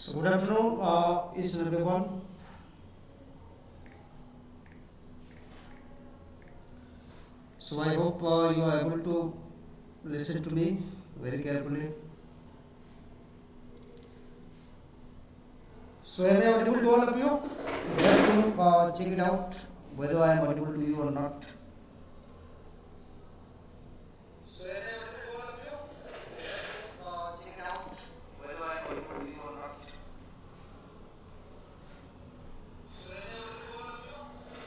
So good afternoon, each and everyone. So I hope you are able to listen to me very carefully. So am I audible to all of you? Just to check it out whether I am audible to you or not. So am I audible to all of you? Just to check it out whether I am audible to you or not. So am I audible to all of you? Just check it out whether I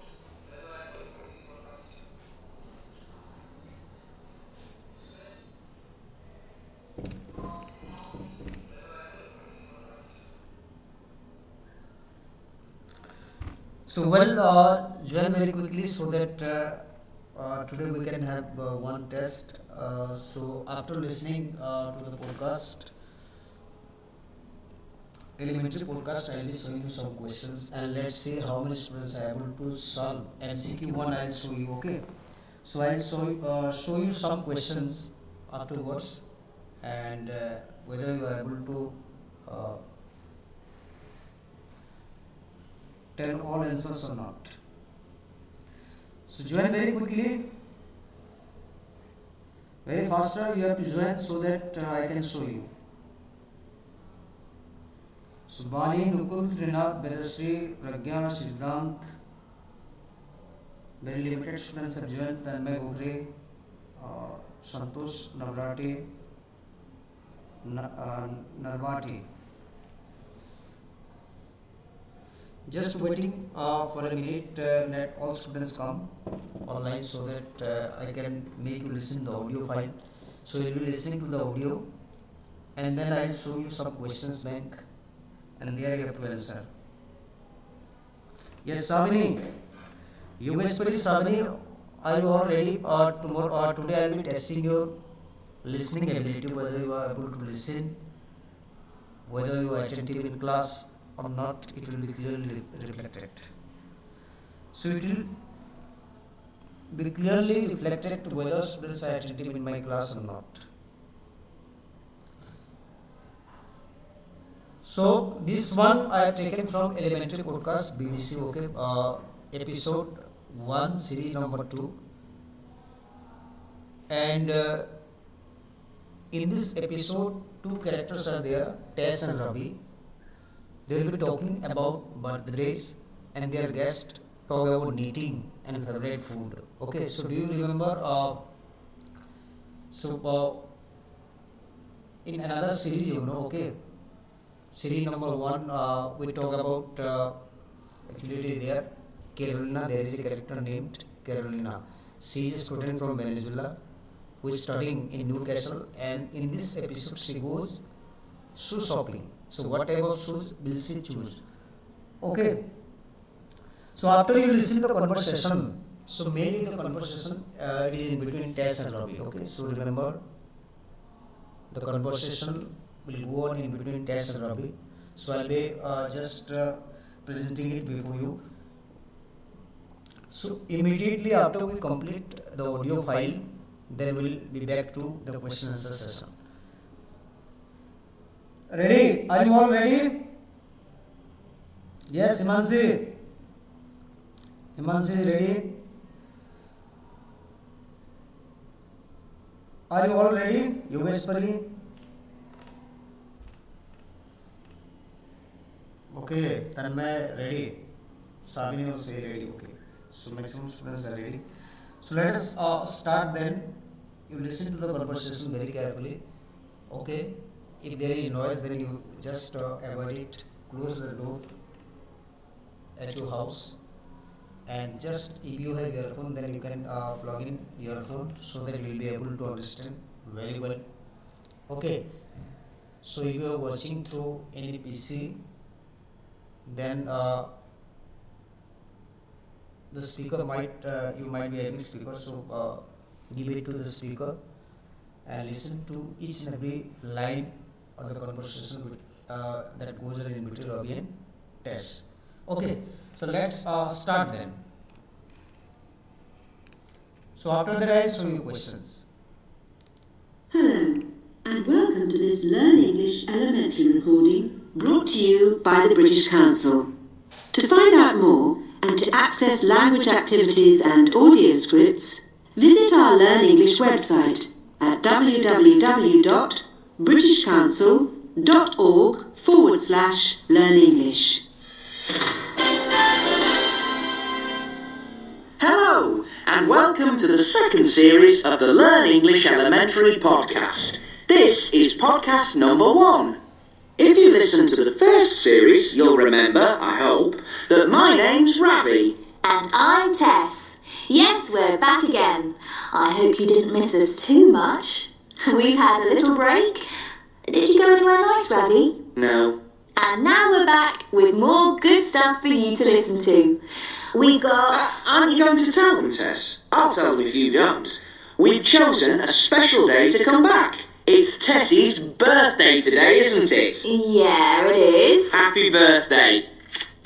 am audible to you or not. So join very quickly so that today we can have one test. So after listening to the podcast, elementary podcast, I will show you some questions and let's see how many students are able to solve. MCQ one I will show you. Okay. So I will show you some questions afterwards and whether you are able to tell all answers or not. So join very quickly, very faster you have to join so that I can show you. So Bani, Nukul, Trinath, Bedasri, Pragya, Siddhant, very limited students have joined, Tanmay Gogre, Santosh, Navrati, Narvati. Just waiting for a minute, let all students come online so that I can make you listen to the audio file. So you will be listening to the audio and then I will show you some questions bank and there you have to answer. Yes, Savini, Yogeshwari Savini, are you all ready? Today I will be testing your listening ability, whether you are able to listen, whether you are attentive in class or not, it will be clearly reflected. So it will be clearly reflected whether students are attentive in my class or not. So this one I have taken from elementary podcast BBC, okay, episode 1 series number 2, and in this episode 2 characters are there, Tess and Ravi. They will be talking about birthdays and their guest talk about knitting and favorite food. Okay, so do you remember? In another series, okay, series number 1, we talk about actually it is there. Carolina, there is a character named Carolina. She is a student from Venezuela who is studying in Newcastle, and in this episode she goes shoe shopping. So what type of shoes will she choose? Okay. So after you listen to the conversation, so mainly the conversation it is in between Tess and Ravi. Okay. So remember, the conversation will go on in between Tess and Ravi. So I'll be just presenting it before you. So immediately after we complete the audio file, then we'll be back to the question answer session. Ready? Are you all ready? Yes, Himanshi. Himanshi, ready? Are you all ready? Yogeshwari? Okay, Tanmay, ready. Sabini also ready. Okay. So maximum students are ready. So let us start then. You listen to the conversation very carefully. Okay. If there is noise, then you just avoid it. Close the door at your house, and just if you have earphone, then you can plug in your phone so that you will be able to understand very well. Okay. So if you are watching through any PC, then the speaker you might be having speaker. So give it to the speaker and listen to each and every line or the conversation that goes on in between Ravi and Tess. Okay, so let's start then. So after that I will show you questions. Hello and welcome welcome to this Learn English Elementary recording brought to you by the British Council. To find out more and to access language activities and audio scripts, visit our Learn English website at www.britishcouncil.org/learnenglish. Hello, and welcome to the second series of the Learn English Elementary podcast. This is podcast number 1. If you listened to the first series, you'll remember, I hope, that my name's Ravi. And I'm Tess. Yes, we're back again. I hope you didn't miss us too much. We've had a little break. Did you go anywhere nice, Ravi? No. And now we're back with more good stuff for you to listen to. We've got... Aren't you going to tell them, Tess? I'll tell them if you don't. We've chosen a special day to come back. It's Tessie's birthday today, isn't it? Yeah, it is. Happy birthday.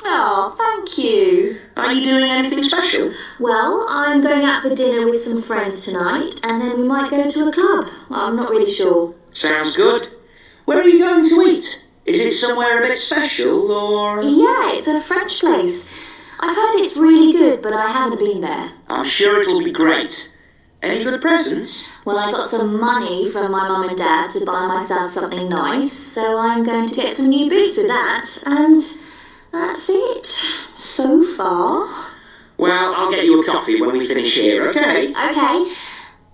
Oh, thank you. Are you doing anything special? Well, I'm going out for dinner with some friends tonight, and then we might go to a club. I'm not really sure. Sounds good. Where are you going to eat? Is it somewhere a bit special, or...? Yeah, it's a French place. I've heard it's really good, but I haven't been there. I'm sure it'll be great. Any good presents? Well, I got some money from my mum and dad to buy myself something nice, so I'm going to get some new boots with that, and that's it, so far. Well, I'll get you a coffee when we finish here, okay? Okay.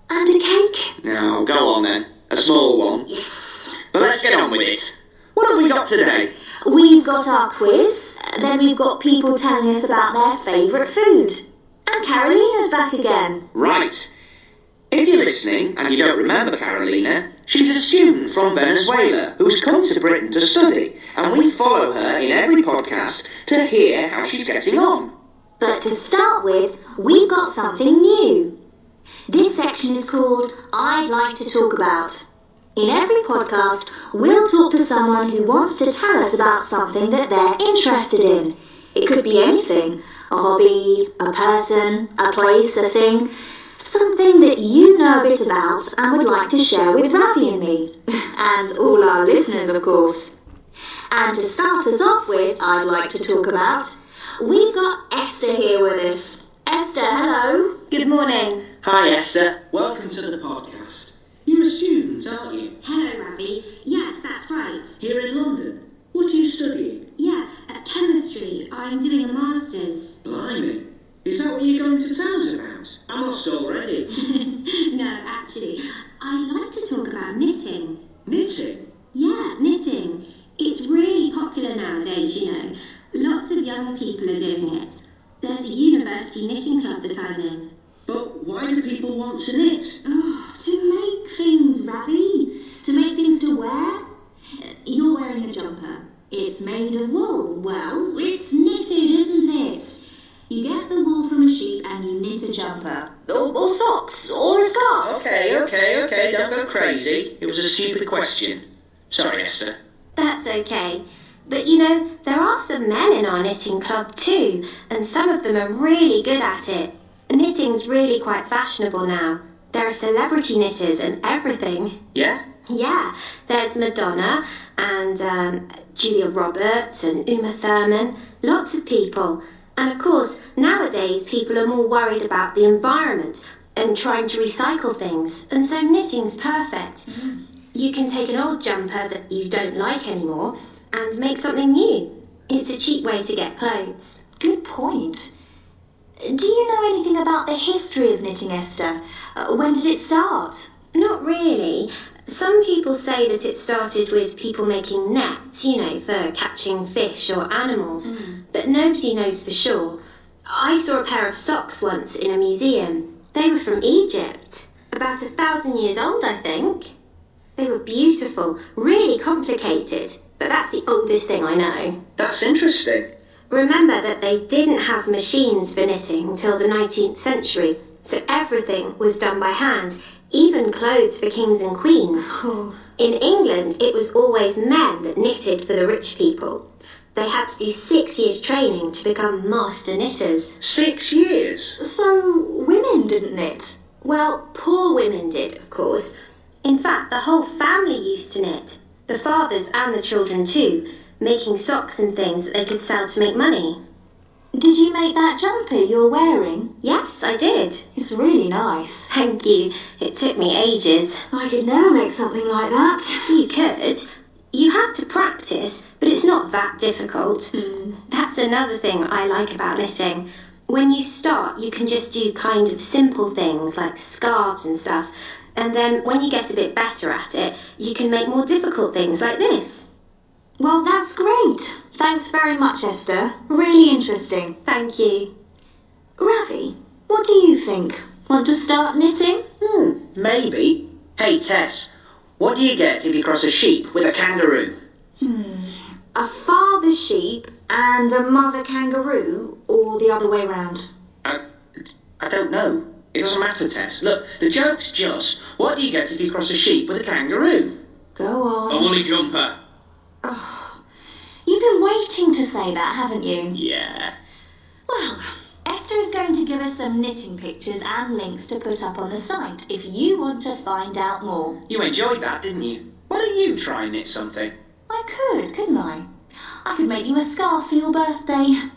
And a cake? Now, go on then. A small one. Yes. But let's get on with it. What have we got today? We've got our quiz, then we've got people telling us about their favourite food. And Carolina's back again. Right. If you're listening and you don't remember Carolina, she's a student from Venezuela who's come to Britain to study, and we follow her in every podcast to hear how she's getting on. But to start with, we've got something new. This section is called I'd Like to Talk About. In every podcast, we'll talk to someone who wants to tell us about something that they're interested in. It could be anything, a hobby, a person, a place, a thing, something that you know a bit about and would like to share with Ravi and me, and all our listeners, of course. And to start us off with, I'd like to talk about, we've got Esther here with us. Esther, hello. Good morning. Hi Esther, welcome to the podcast. You're a student, aren't you? Hello, Ravi. Yes, that's right. Here in London. What are you studying? Yeah, chemistry. I'm doing a master's. Blimey. Is that what you're going to tell us about? I'm lost already. No, actually, I'd like to talk about knitting. Knitting? Yeah, knitting. It's really popular nowadays, you know. Lots of young people are doing it. There's a university knitting club that I'm in. But why do people want to knit? Oh, to make things, Ravi. To make things to wear. You're wearing a jumper. It's made of wool. Well, it's knitted, isn't it? You get the wool from a sheep and you knit a jumper. Or socks, or a scarf. Okay, don't go crazy. It was a stupid question. Sorry, Esther. That's okay. But you know, there are some men in our knitting club too, and some of them are really good at it. Knitting's really quite fashionable now. There are celebrity knitters and everything. Yeah? Yeah, there's Madonna and Julia Roberts and Uma Thurman, lots of people. And of course, nowadays people are more worried about the environment and trying to recycle things, and so knitting's perfect. You can take an old jumper that you don't like anymore and make something new. It's a cheap way to get clothes. Good point. Do you know anything about the history of knitting, Esther? When did it start? Not really. Some people say that it started with people making nets, you know, for catching fish or animals, but nobody knows for sure. I saw a pair of socks once in a museum. They were from Egypt, about 1,000 years old, I think. They were beautiful, really complicated, but that's the oldest thing I know. That's interesting. Remember that they didn't have machines for knitting until the 19th century, so everything was done by hand, even clothes for kings and queens. In England, it was always men that knitted for the rich people. They had to do 6 years training to become master knitters. 6 years? So women didn't knit? Well, poor women did, of course. In fact, the whole family used to knit. The fathers and the children too, making socks and things that they could sell to make money. Did you make that jumper you're wearing? Yes, I did. It's really nice. Thank you. It took me ages. I could never make something like that. You could. You have to practice, but it's not that difficult. That's another thing I like about knitting. When you start, you can just do kind of simple things like scarves and stuff. And then when you get a bit better at it, you can make more difficult things like this. Well, that's great. Thanks very much, Esther. Really interesting. Thank you. Ravi, what do you think? Want to start knitting? Maybe. Hey, Tess, what do you get if you cross a sheep with a kangaroo? A father sheep and a mother kangaroo, or the other way round? I don't know. It doesn't matter, Tess. Look, the joke's just, what do you get if you cross a sheep with a kangaroo? Go on. A woolly jumper. You've been waiting to say that, haven't you? Yeah. Well, Esther is going to give us some knitting pictures and links to put up on the site if you want to find out more. You enjoyed that, didn't you? Why don't you try and knit something? I could, couldn't I? I could make you a scarf for your birthday.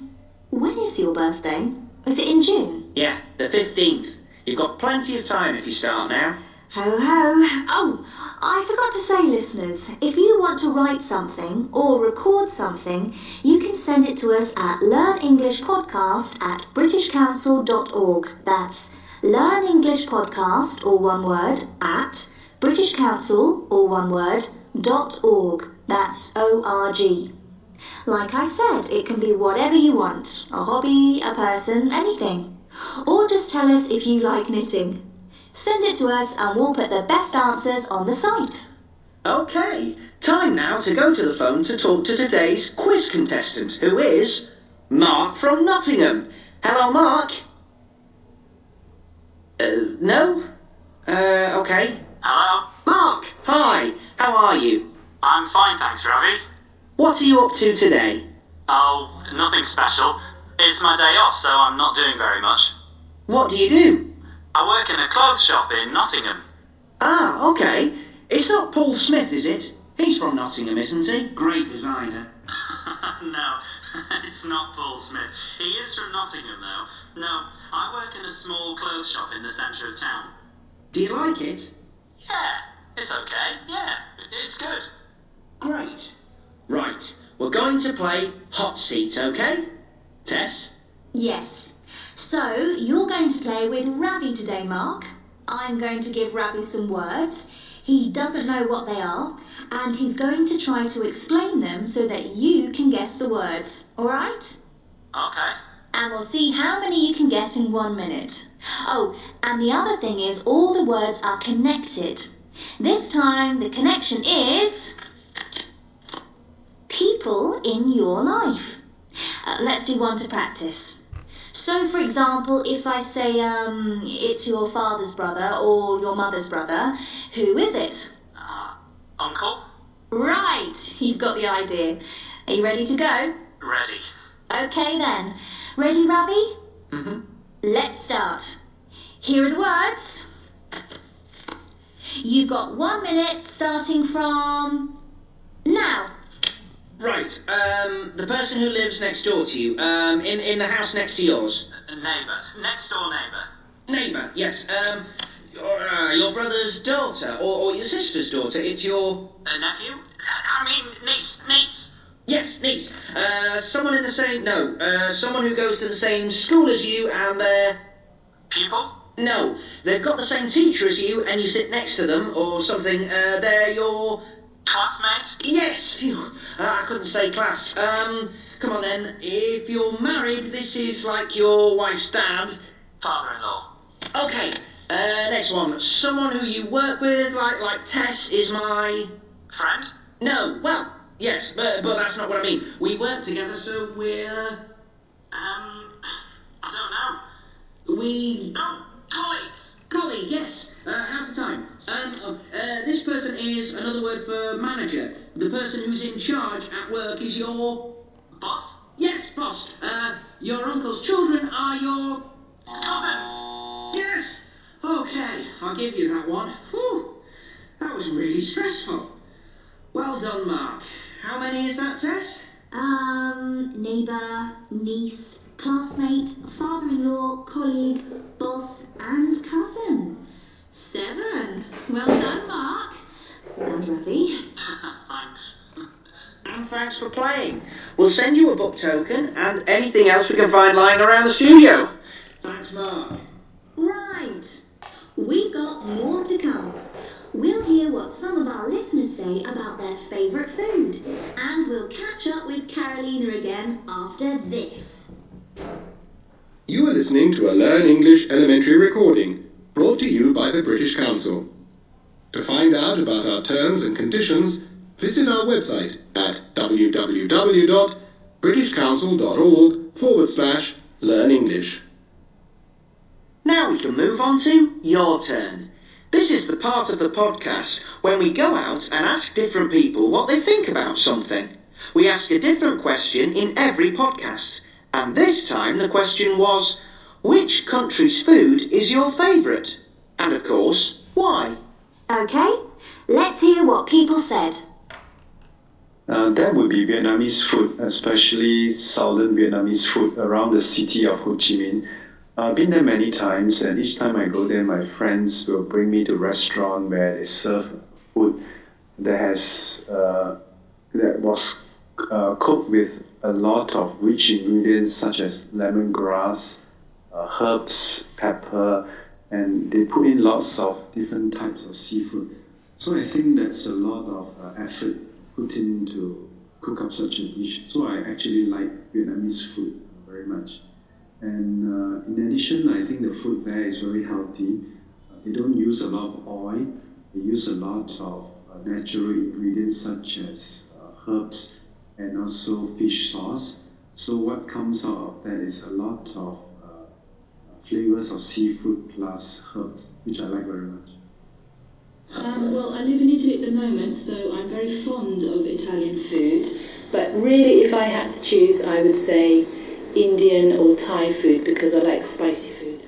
When is your birthday? Is it in June? Yeah, the 15th. You've got plenty of time if you start now. Ho ho. Oh, I forgot to say, listeners, if you want to write something or record something, you can send it to us at learnenglishpodcast@britishcouncil.org. That's learnenglishpodcast, all one word, at britishcouncil, all one word, .org. That's O-R-G. Like I said, it can be whatever you want. A hobby, a person, anything. Or just tell us if you like knitting. Send it to us and we'll put the best answers on the site. Okay, time now to go to the phone to talk to today's quiz contestant, who is Mark from Nottingham. Hello, Mark. No? Okay. Hello? Mark, hi, how are you? I'm fine, thanks, Ravi. What are you up to today? Oh, nothing special. It's my day off, so I'm not doing very much. What do you do? I work in a clothes shop in Nottingham. Ah, okay. It's not Paul Smith, is it? He's from Nottingham, isn't he? Great designer. No, it's not Paul Smith. He is from Nottingham, though. No, I work in a small clothes shop in the centre of town. Do you like it? Yeah, it's okay. Yeah, it's good. Great. Right, we're going to play Hot Seat, okay? Tess? Yes. So, you're going to play with Ravi today, Mark. I'm going to give Ravi some words. He doesn't know what they are, and he's going to try to explain them so that you can guess the words. All right? Okay. And we'll see how many you can get in 1 minute. Oh, and the other thing is all the words are connected. This time, the connection is people in your life. Let's do one to practice. So, for example, if I say it's your father's brother or your mother's brother, who is it? Uncle? Right, you've got the idea. Are you ready to go? Ready. Okay then. Ready, Ravi? Mm-hmm. Let's start. Here are the words. You've got 1 minute starting from now. Right, the person who lives next door to you, in the house next to yours. Neighbour. Next door neighbour. Neighbour, yes, your brother's daughter, or your sister's daughter, it's your... Nephew? I mean, niece. Yes, niece. Someone in the same... No, someone who goes to the same school as you and they're... Pupil? No, they've got the same teacher as you and you sit next to them or something. They're your... Classmate? Yes, phew. I couldn't say class. Come on then. If you're married, this is like your wife's dad. Father-in-law. Okay, next one. Someone who you work with, like Tess, is my... Friend? No, well, yes, but that's not what I mean. We work together, so we're... I don't know. We... Oh, colleagues. Colleague, yes. How's the time? This person is another word for manager. The person who's in charge at work is your... Boss? Yes, boss. Your uncle's children are your... Cousins. Yes! Okay, I'll give you that one. Whew. That was really stressful. Well done, Mark. How many is that, Tess? Neighbour, niece, classmate, father-in-law, colleague, boss, and cousin. 7. Well done, Mark. And Ravi. Thanks. And thanks for playing. We'll send you a book token and anything else we can find lying around the studio. Thanks, Mark. Right. We've got more to come. We'll hear what some of our listeners say about their favourite food. And we'll catch up with Carolina again after this. You are listening to a Learn English Elementary recording brought to you by the British Council. To find out about our terms and conditions, visit our website at www.britishcouncil.org/Learn English. Now we can move on to your turn. This is the part of the podcast when we go out and ask different people what they think about something. We ask a different question in every podcast. And this time the question was, which country's food is your favourite? And of course, why? Okay, let's hear what people said. That would be Vietnamese food, especially southern Vietnamese food around the city of Ho Chi Minh. I've been there many times, and each time I go there, my friends will bring me to a restaurant where they serve food that was cooked with a lot of rich ingredients such as lemongrass, herbs, pepper, and they put in lots of different types of seafood. So I think that's a lot of effort put in to cook up such a dish. So I actually like Vietnamese food very much. And in addition, I think the food there is very healthy. They don't use a lot of oil. They use a lot of natural ingredients such as herbs and also fish sauce. So what comes out of that is a lot of flavors of seafood plus herbs, which I like very much. Well, I live in Italy at the moment, so I'm very fond of Italian food. But really, if I had to choose, I would say Indian or Thai food because I like spicy food.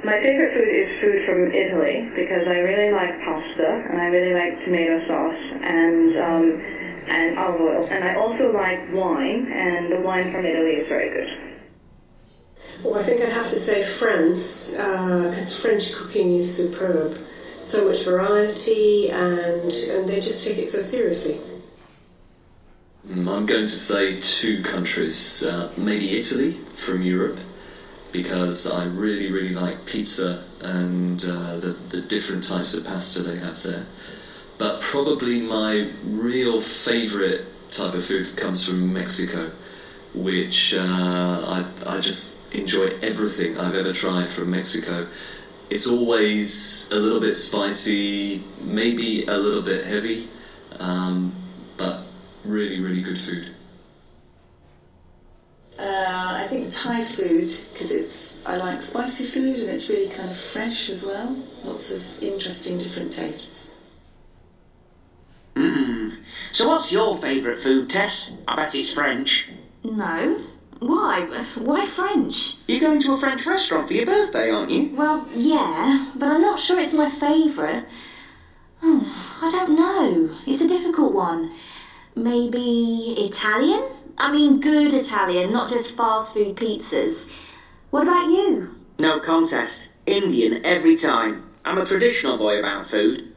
My favourite food is food from Italy because I really like pasta and I really like tomato sauce and olive oil. And I also like wine, and the wine from Italy is very good. Well, I think I'd have to say France, because French cooking is superb. So much variety, and they just take it so seriously. I'm going to say 2 countries, maybe Italy from Europe, because I really like pizza and the different types of pasta they have there. But probably my real favourite type of food comes from Mexico, which I just enjoy everything I've ever tried from Mexico. It's always a little bit spicy, maybe a little bit heavy, but really good food. I think Thai food, because I like spicy food and it's really kind of fresh as well. Lots of interesting different tastes. So what's your favourite food, Tess? I bet it's French. No. Why? Why French? You're going to a French restaurant for your birthday, aren't you? Well, yeah, but I'm not sure it's my favourite. I don't know. It's a difficult one. Maybe Italian? I mean good Italian, not just fast food pizzas. What about you? No contest. Indian every time. I'm a traditional boy about food.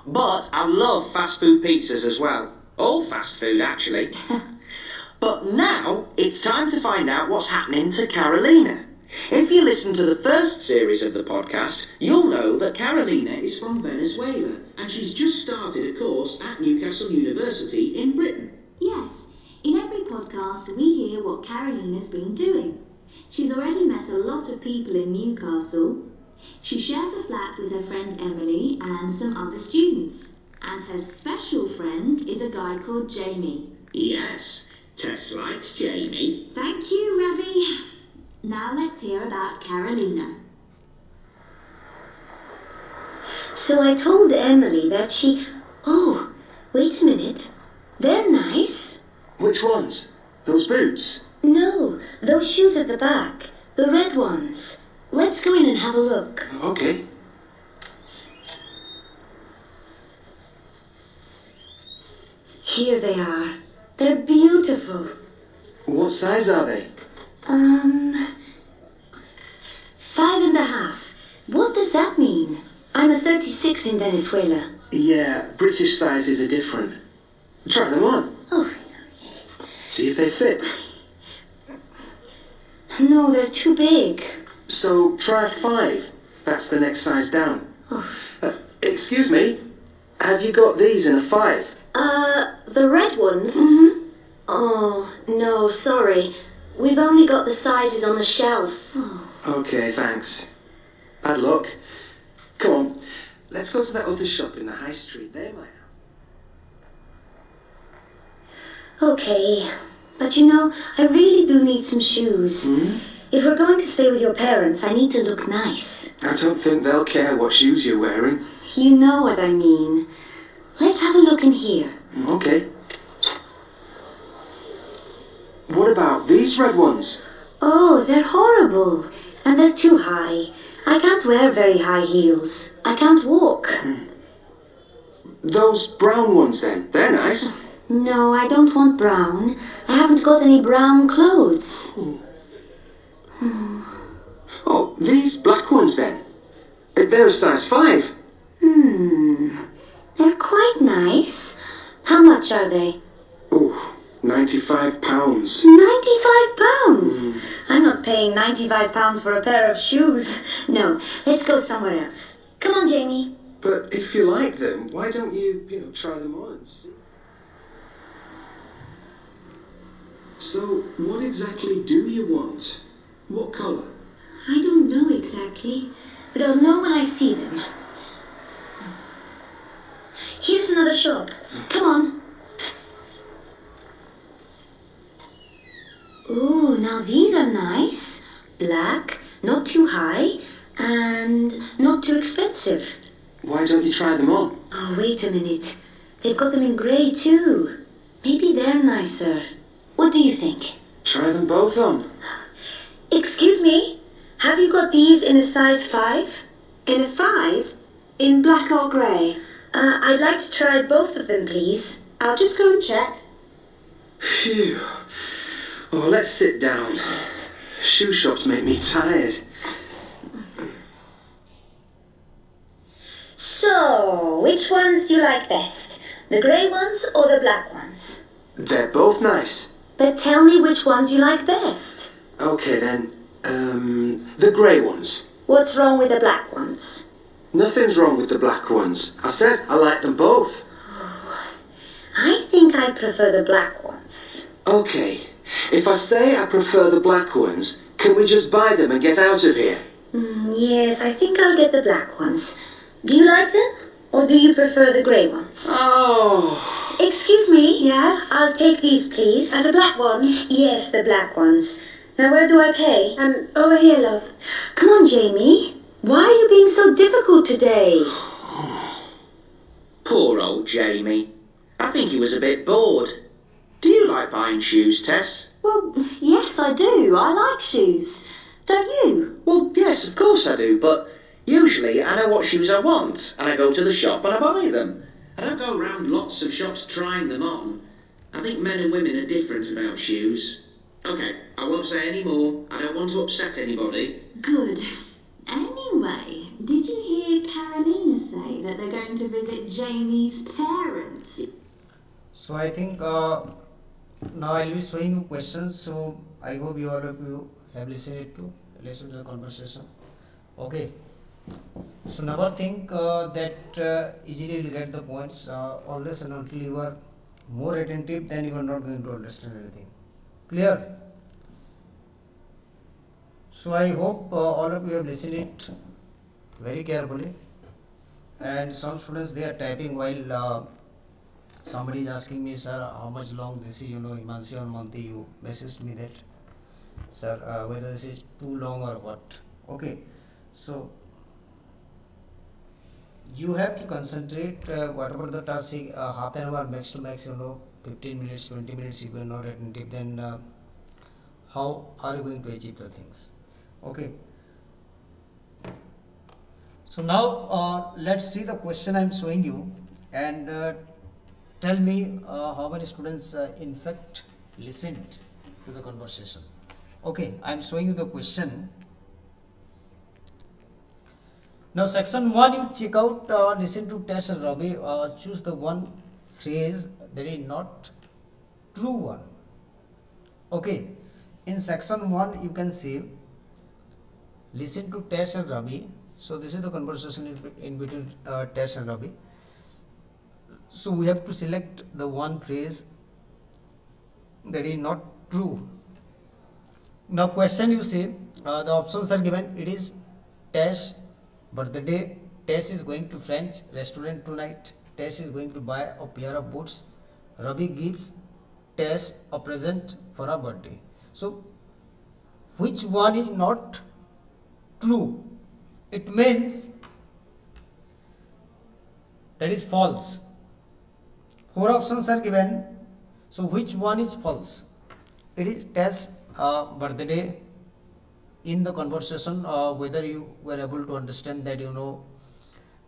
But I love fast food pizzas as well. All fast food, actually. But now it's time to find out what's happening to Carolina. If you listen to the first series of the podcast, you'll know that Carolina is from Venezuela and she's just started a course at Newcastle University in Britain. Yes, in every podcast we hear what Carolina's been doing. She's already met a lot of people in Newcastle. She shares a flat with her friend Emily and some other students. And her special friend is a guy called Jamie. Yes, Tess likes Jamie. Thank you, Ravi. Now let's hear about Carolina. So I told Emily that she... Oh, wait a minute. They're nice. Which ones? Those boots? No, those shoes at the back. The red ones. Let's go in and have a look. Okay. Here they are. They're beautiful. What size are they? 5.5. What does that mean? I'm a 36 in Venezuela. Yeah, British sizes are different. Try them on. Oh. See if they fit. No, they're too big. So try a 5. That's the next size down. Excuse me, have you got these in a 5? The red ones? Mm-hmm. Oh, no, sorry. We've only got the sizes on the shelf. Okay, thanks. Bad luck. Come on, let's go to that other shop in the high street. They might have. Okay, but you know, I really do need some shoes. If we're going to stay with your parents, I need to look nice. I don't think they'll care what shoes you're wearing. You know what I mean. Let's have a look in here. Okay. What about these red ones? Oh, they're horrible. And they're too high. I can't wear very high heels. I can't walk. Those brown ones then, they're nice. No, I don't want brown. I haven't got any brown clothes. Oh, these black ones then. They're a size 5. They're quite nice. How much are they? Oh, £95. £95? I'm not paying £95 for a pair of shoes. No, let's go somewhere else. Come on, Jamie. But if you like them, why don't you try them on and see? So, what exactly do you want? What colour? I don't know exactly, but I'll know when I see them. Here's another shop. Come on. Ooh, now these are nice. Black, not too high, and not too expensive. Why don't you try them on? Oh, wait a minute. They've got them in grey too. Maybe they're nicer. What do you think? Try them both on. Excuse me? Have you got these in a size 5? In a 5? In black or grey? I'd like to try both of them, please. I'll just go and check. Phew. Oh, let's sit down. Shoe shops make me tired. So, which ones do you like best? The grey ones or the black ones? They're both nice. But tell me which ones you like best. Okay then, the grey ones. What's wrong with the black ones? Nothing's wrong with the black ones. I said I like them both. I think I prefer the black ones. Okay, if I say I prefer the black ones, can we just buy them and get out of here? Yes, I think I'll get the black ones. Do you like them? Or do you prefer the grey ones? Oh. Excuse me? Yes? I'll take these, please. And the black ones? Yes, the black ones. Now, where do I pay? Over here, love. Come on, Jamie. Why are you being so difficult today? Poor old Jamie. I think he was a bit bored. Do you like buying shoes, Tess? Well, yes, I do. I like shoes. Don't you? Well, yes, of course I do, but usually I know what shoes I want, and I go to the shop and I buy them. I don't go around lots of shops trying them on. I think men and women are different about shoes. Okay, I won't say any more. I don't want to upset anybody. Good. Anyway, did you hear Carolina say that they're going to visit Jamie's parents? So I think now I'll be showing you questions. So I hope you all of you have listened to the conversation. Okay. So never think that easily you will get the points. Unless and until you are more attentive, then you are not going to understand anything. Clear? So I hope all of you have listened it very carefully. And some students, they are typing while somebody is asking me, sir, how much long this is, Imansi or Monty, you messaged me that, sir, whether this is too long or what. Okay, so you have to concentrate whatever the task, half an hour max to max, 15 minutes, 20 minutes, if you are not attentive, then how are you going to achieve the things? Okay. So now let's see the question I am showing you, and tell me how many students in fact listened to the conversation. Okay, I am showing you the question. Now section 1, you check out, listen to test and Ravi, choose the one phrase that is not true one. Okay, in section 1 you can see listen to Tess and Ravi. So this is the conversation in between Tess and Ravi. So we have to select the one phrase that is not true. Now question, you say the options are given. It is Tess birthday. Tess is going to French restaurant tonight. Tess is going to buy a pair of boots. Ravi gives Tess a present for her birthday. So which one is not true? It means that is false. 4 options are given. So which one is false? It is Tess birthday. In the conversation, whether you were able to understand that,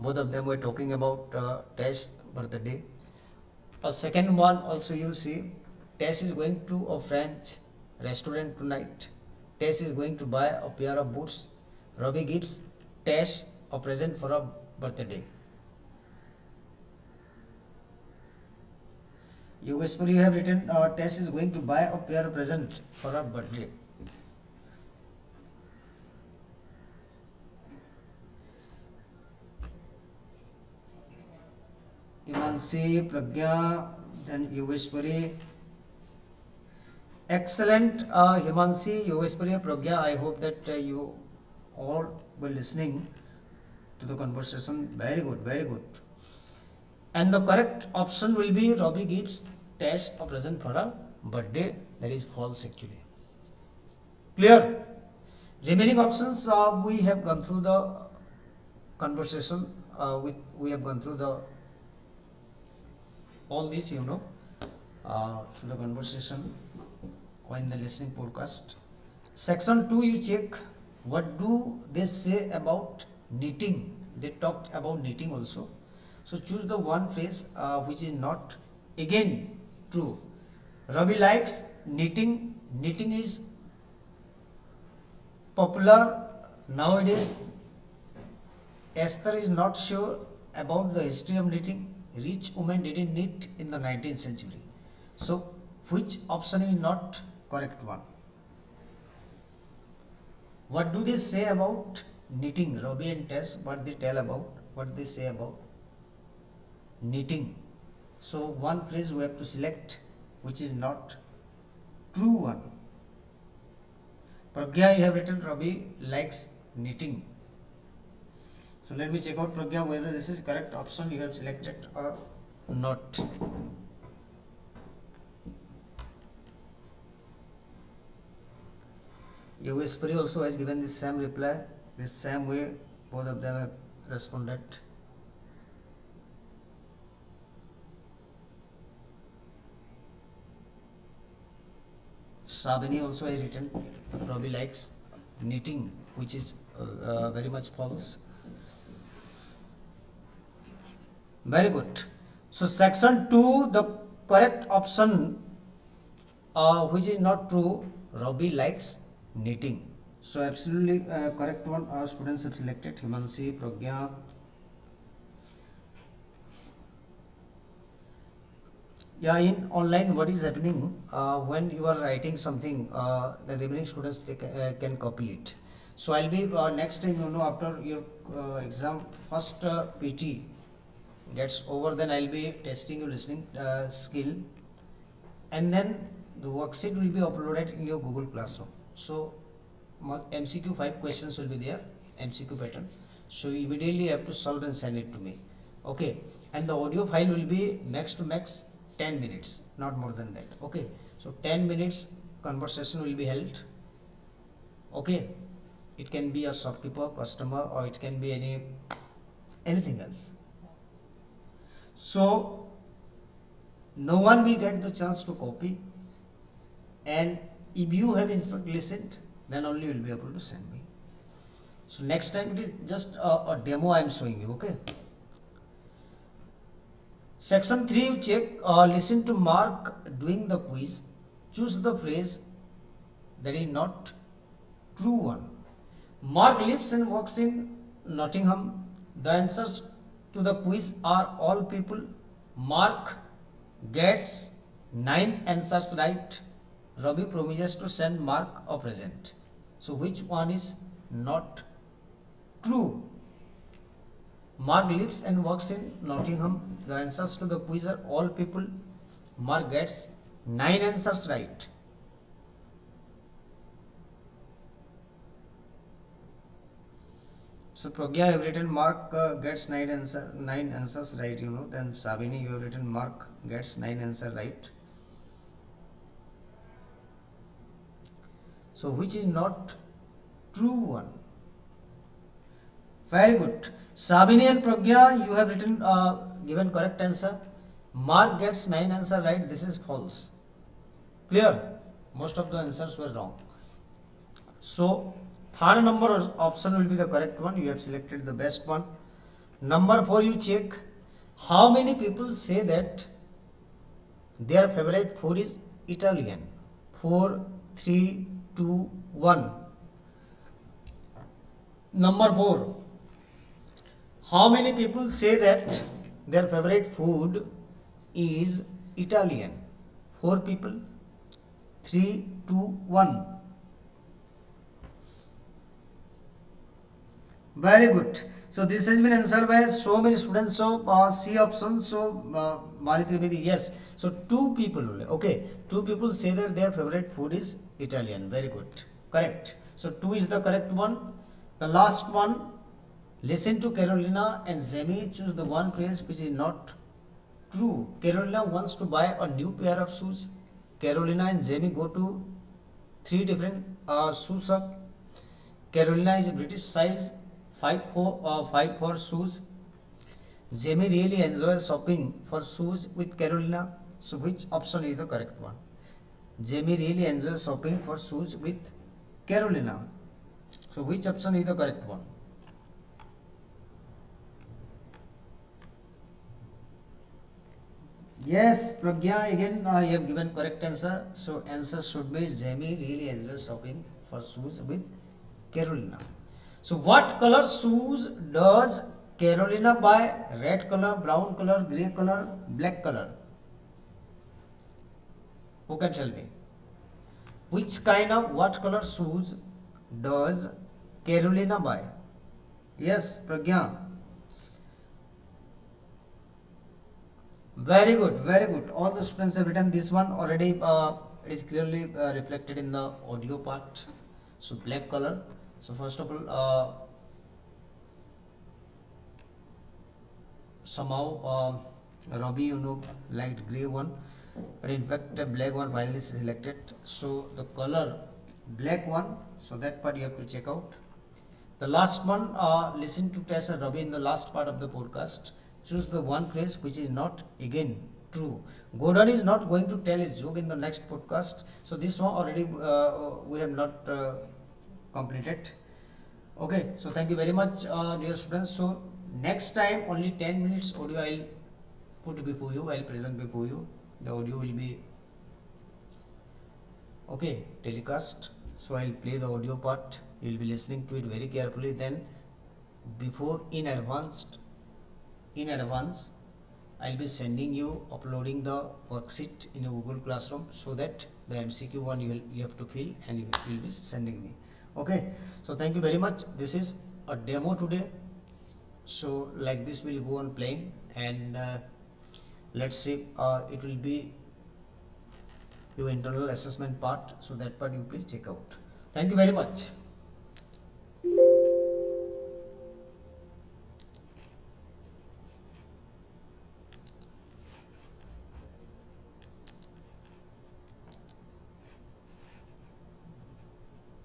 both of them were talking about Tess birthday. A second one also, you see Tess is going to a French restaurant tonight. Tess is going to buy a pair of boots. Ravi gives Tess a present for her birthday. You have written Tess is going to buy a pair of present for her birthday. Himanshi, Pragya, then Yogeshwari. Excellent, Himanshi, Yogeshwari, Pragya. I hope that you all were listening to the conversation. Very good, very good. And the correct option will be Ravi gives Tess a present for her birthday. That is false actually. Clear? Remaining options, we have gone through the conversation. We have gone through the all this, through the conversation or in the listening podcast. Section 2, you check what do they say about knitting. They talked about knitting also. So choose the one phrase which is not again true. Ravi likes knitting. Knitting is popular nowadays. Esther is not sure about the history of knitting. Rich women didn't knit in the 19th century. So which option is not correct one? What do they say about knitting? Ravi and Tess, what they tell about, what they say about knitting. So one phrase we have to select which is not true one. Pragya, you have written Ravi likes knitting. So let me check out, Pragya, whether this is correct option you have selected or not. Yogeshwari also has given the same reply. The same way both of them have responded. Sabini also has written Ravi likes knitting, which is very much false. Very good. So section 2, the correct option which is not true, Ravi likes knitting. So absolutely correct one our students have selected. Himanshi, Pragya. Yeah, in online what is happening when you are writing something, the remaining students they can copy it. So I'll be next time, after your exam first PT gets over, then I'll be testing your listening skill, and then the worksheet will be uploaded in your Google Classroom. So MCQ 5 questions will be there, MCQ pattern. So immediately you have to solve and send it to me. Okay, and the audio file will be max to max 10 minutes, not more than that. Okay, so 10 minutes conversation will be held. Okay, it can be a shopkeeper, customer, or it can be anything else. So no one will get the chance to copy, and if you have in fact listened, then only you will be able to send me. So next time it is just a demo I am showing you. Okay, Section 3 you check, listen to Mark doing the quiz, choose the phrase that is not true one. Mark lives and works in Nottingham. The answers to the quiz are all people. Mark gets 9 answers right. Ravi promises to send Mark a present. So which one is not true? Mark lives and works in Nottingham. The answers to the quiz are all people. Mark gets 9 answers right. So Pragya, you have written Mark gets 9 answers right, you know. Then Sabini, you have written Mark gets 9 answers right. So which is not true one? Very good. Sabini and Pragya, you have written given correct answer. Mark gets 9 answers right. This is false. Clear? Most of the answers were wrong. So third number option will be the correct one. You have selected the best one. Number 4 you check. How many people say that their favorite food is Italian? 4, 3, 2, 1. Number 4. How many people say that their favorite food is Italian? 4 people. 3, 2, 1. Very good. So this has been answered by so many students. So C option. So Mari Trivedi, yes. So 2 people only. Okay. 2 people say that their favorite food is Italian. Very good. Correct. So 2 is the correct one. The last one. Listen to Carolina and Jamie. Choose the one phrase which is not true. Carolina wants to buy a new pair of shoes. Carolina and Jamie go to 3 different shoe shop. Carolina is a British size 5 for shoes. Jamie really enjoys shopping for shoes with Carolina. So which option is the correct one? Jamie really enjoys shopping for shoes with Carolina. So which option is the correct one? Yes, Pragya, again you have given correct answer. So answer should be Jamie really enjoys shopping for shoes with Carolina. So what color shoes does Carolina buy? Red color, brown color, grey color, black color? Who can tell me? Which kind of what color shoes does Carolina buy? Yes, Pragya. Very good, very good. All the students have written this one already. It is clearly reflected in the audio part. So black color. So first of all, somehow Robbie, you know, liked grey one, but in fact the black one finally selected. So the color black one. So that part you have to check out. The last one, listen to Tess and Robbie in the last part of the podcast. Choose the one phrase which is not again true. Gordon is not going to tell his joke in the next podcast. So this one already we have not completed. Okay, so thank you very much dear students. So next time only 10 minutes audio I will put before you, I will present before you. The audio will be okay telecast. So I will play the audio part. You will be listening to it very carefully. Then before in advance I'll be sending you, uploading the worksheet in a Google Classroom, so that the MCQ one you have to fill and you will be sending me. Okay, so thank you very much. This is a demo today. So like this we'll go on playing, and let's see, it will be your internal assessment part, so that part you please check out. Thank you very much.